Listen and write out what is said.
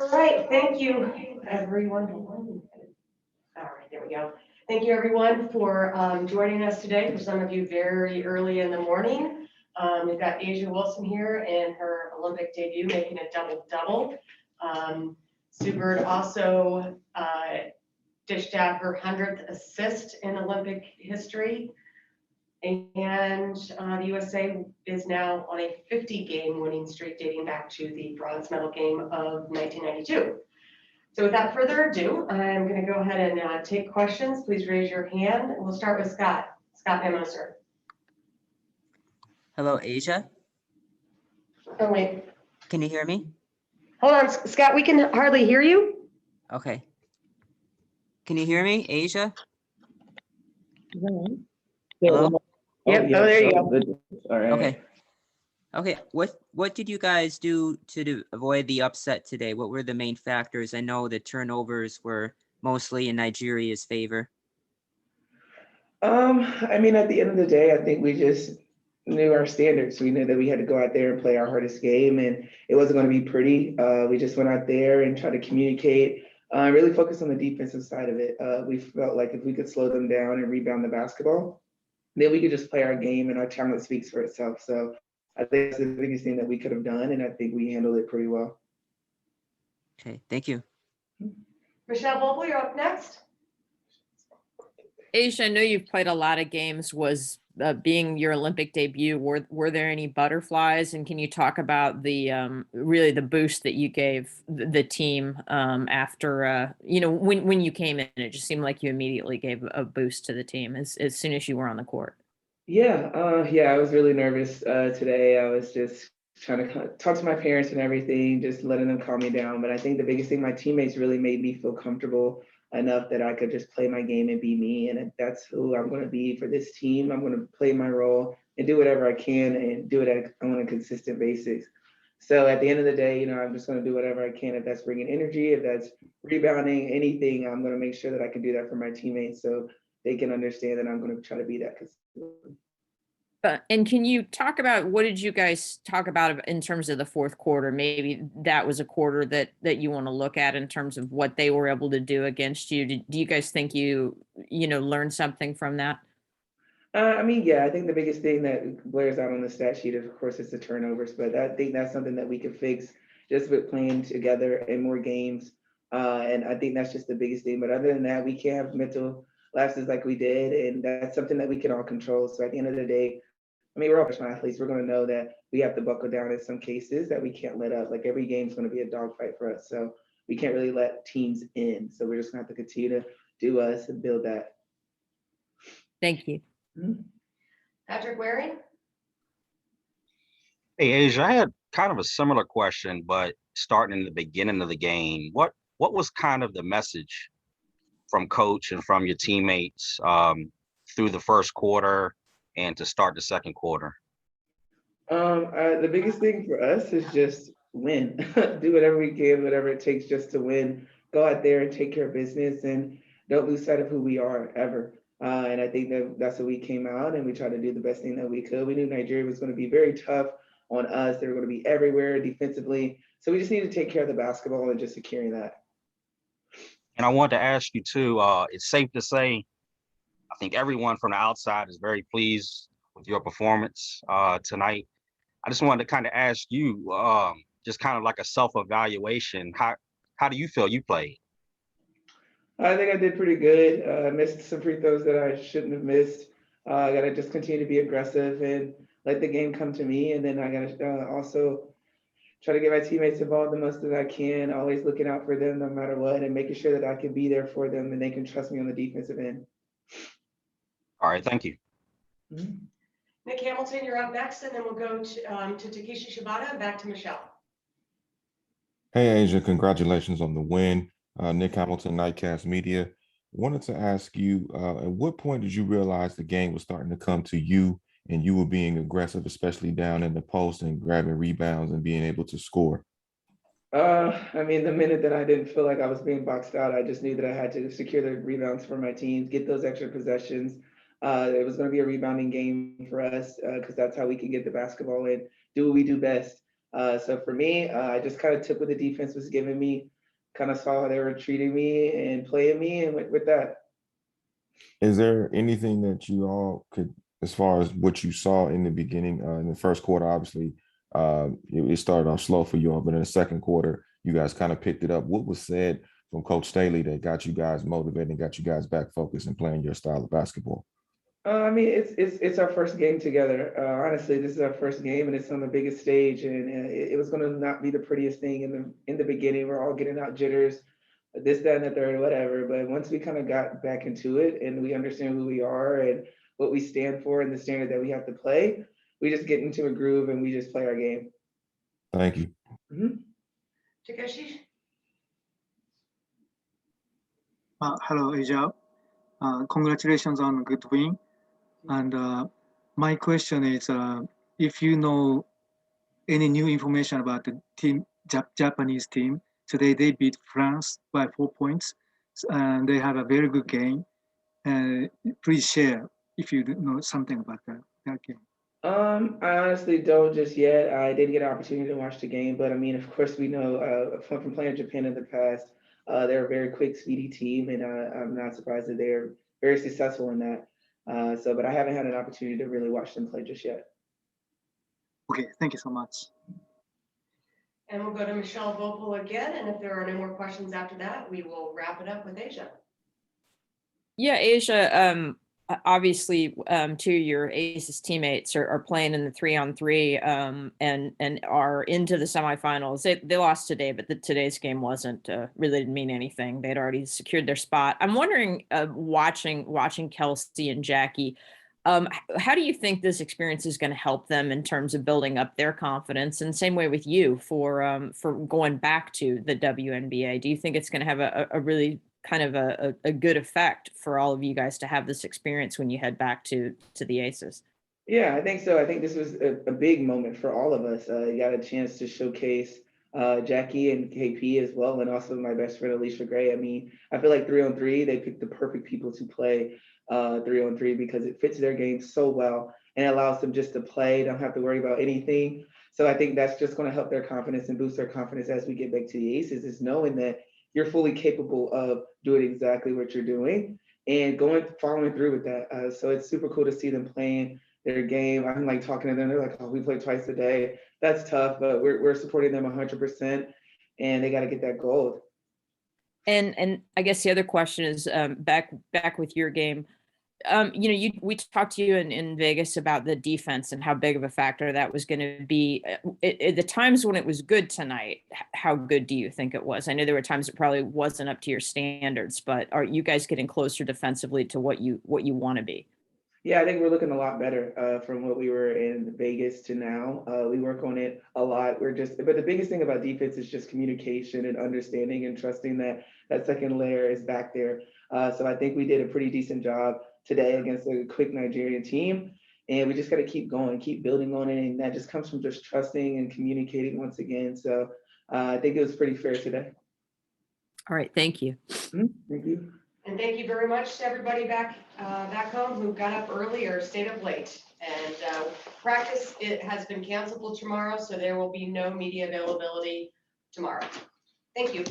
All right, thank you, everyone. All right, there we go. Thank you, everyone, for joining us today. For some of you, very early in the morning. We've got Asia Wilson here in her Olympic debut, making a double-double. Sue Bird also dished out her 100th assist in Olympic history. And the USA is now on a 50-game winning streak dating back to the bronze medal game of 1992. So without further ado, I'm going to go ahead and take questions. Please raise your hand. We'll start with Scott. Scott Van Moser. Hello, Asia. Oh, wait. Can you hear me? Hold on, Scott. We can hardly hear you. Okay. Can you hear me, Asia? Hello? Yep. yeah, Oh, there you so go. good. All right. Okay. Okay. What did you guys do to avoid the upset today? What were the main factors? I know the turnovers were mostly in Nigeria's favor. I mean, at the end of the day, I think we just knew our standards. We knew that we had to go out there and play our hardest game, and it wasn't going to be pretty. We just went out there and tried to communicate, really focus on the defensive side of it. We felt like if we could slow them down and rebound the basketball, then we could just play our game, and our talent speaks for itself. So I think that's the biggest thing that we could have done, and I think we handled it pretty well. Okay. Thank you. Michelle Vogel, you're up next. Asia, I know you've played a lot of games. Was being your Olympic debut, were there any butterflies? And can you talk about the really the boost that you gave the team after when you came in? It just seemed like you immediately gave a boost to the team as soon as you were on the court. Yeah, I was really nervous today. I was just trying to talk to my parents and everything, just letting them calm me down. But I think the biggest thing, my teammates really made me feel comfortable enough that I could just play my game and be me. And if that's who I'm going to be for this team, I'm going to play my role and do whatever I can and do it on a consistent basis. So at the end of the day, I'm just going to do whatever I can. If that's bringing energy, if that's rebounding, anything, I'm going to make sure that I can do that for my teammates so they can understand that I'm going to try to be that consistent. And can you talk about what did you guys talk about in terms of the fourth quarter? Maybe that was a quarter that you want to look at in terms of what they were able to do against you. Do you guys think you learned something from that? I mean, yeah, I think the biggest thing that blares out on the stat sheet, of course, is the turnovers, but I think that's something that we can fix just with playing together in more games. And I think that's just the biggest thing. But other than that, we can't have mental lapses like we did. And that's something that we can all control. So at the end of the day, I mean, we're all professional athletes. We're going to know that we have to buckle down in some cases that we can't let up. Like every game is going to be a dogfight for us. So we can't really let teams in. So we're just going to have to continue to do us and build that. Thank you. Mm-hmm. Patrick Waring. Hey, Asia, I had kind of a similar question, but starting in the beginning of the game, what was kind of the message from coach and from your teammates through the first quarter and to start the second quarter? The biggest thing for us is just win. Do whatever we can, whatever it takes just to win. Go out there and take care of business and don't lose sight of who we are ever. And I think that's what we came out and we tried to do the best thing that we could. We knew Nigeria was going to be very tough on us. They were going to be everywhere defensively. So we just need to take care of the basketball and just securing that. And I wanted to ask you too, it's safe to say, I think everyone from the outside is very pleased with your performance tonight. I just wanted to kind of ask you, just kind of like a self-evaluation, how do you feel you played? I think I did pretty good. I missed some free throws that I shouldn't have missed. I got to just continue to be aggressive and let the game come to me. And then I got to also try to get my teammates involved the most that I can, always looking out for them no matter what and making sure that I can be there for them and they can trust me on the defensive end. All right, thank you. Mm-hmm. Nick Hamilton, you're up next, and then we'll go to Takeshi Shibata and back to Michelle. Hey, Asia, congratulations on the win. Nick Hamilton, Nightcast Media. Wanted to ask you, at what point did you realize the game was starting to come to you and you were being aggressive, especially down in the post and grabbing rebounds and being able to score? I mean, the minute that I didn't feel like I was being boxed out, I just knew that I had to secure the rebounds for my team, get those extra possessions. It was going to be a rebounding game for us because that's how we can get the basketball and do what we do best. So for me, I just kind of took what the defense was giving me. kind of saw how they were treating me and playing me and went with that. Is there anything that you all could, as far as what you saw in the beginning, in the first quarter, obviously, it started off slow for you all, but in the second quarter, you guys kind of picked it up. What was said from Coach Staley that got you guys motivated and got you guys back focused and playing your style of basketball? I mean, it's our first game together. Honestly, this is our first game, and it's on the biggest stage, and it was going to not be the prettiest thing in the beginning. We're all getting out jitters, this, that, and the third, whatever. But once we kind of got back into it, and we understand who we are and what we stand for, and the standard that we have to play, we just get into a groove and we just play our game. Thank you. Takeshi? Hello, Asia. Congratulations on a good win. And my question is, if you know any new information about the team, Japanese team, today they beat France by 4 points, and they have a very good game. Please share if you know something about that game. I honestly don't just yet. I did get an opportunity to watch the game, but I mean, of course, we know from playing Japan in the past, they're a very quick, speedy team, and I'm not surprised that they're very successful in that. But I haven't had an opportunity to really watch them play just yet. Okay, thank you so much. And we'll go to Michelle Vogel again, and if there are no more questions after that, we will wrap it up with Asia. Yeah, Asia, obviously, two of your Aces teammates are playing in the 3-on-3 and are into the semifinals. They lost today, but today's game wasn't really didn't mean anything. They'd already secured their spot. I'm wondering, watching Kelsey and Jackie, how do you think this experience is going to help them in terms of building up their confidence? And same way with you for going back to the WNBA. Do you think it's going to have a really kind of a good effect for all of you guys to have this experience when you head back to the Aces? Yeah, I think so. I think this was a big moment for all of us. You got a chance to showcase Jackie and KP as well, and also my best friend Alicia Gray. I mean, I feel like 3-on-3, they picked the perfect people to play 3-on-3 because it fits their game so well and allows them just to play, don't have to worry about anything. So I think that's just going to help their confidence and boost their confidence as we get back to the Aces, is knowing that you're fully capable of doing exactly what you're doing and following through with that. So it's super cool to see them playing their game. I'm like talking to them. They're like, "Oh, we play twice a day. That's tough," but we're supporting them 100%, and they got to get that gold. And I guess the other question is back with your game. We talked to you in Vegas about the defense and how big of a factor that was going to be. At the times when it was good tonight, how good do you think it was? I know there were times it probably wasn't up to your standards, but are you guys getting closer defensively to what you want to be? Yeah, I think we're looking a lot better from what we were in Vegas to now. We work on it a lot. But the biggest thing about defense is just communication and understanding and trusting that second layer is back there. So I think we did a pretty decent job today against a quick Nigerian team. And we just got to keep going, keep building on it. And that just comes from just trusting and communicating once again. So I think it was pretty fair today. All right. Thank you. Thank you. And thank you very much to everybody back home who got up early or stayed up late. And practice, it has been canceled till tomorrow, so there will be no media availability tomorrow. Thank you.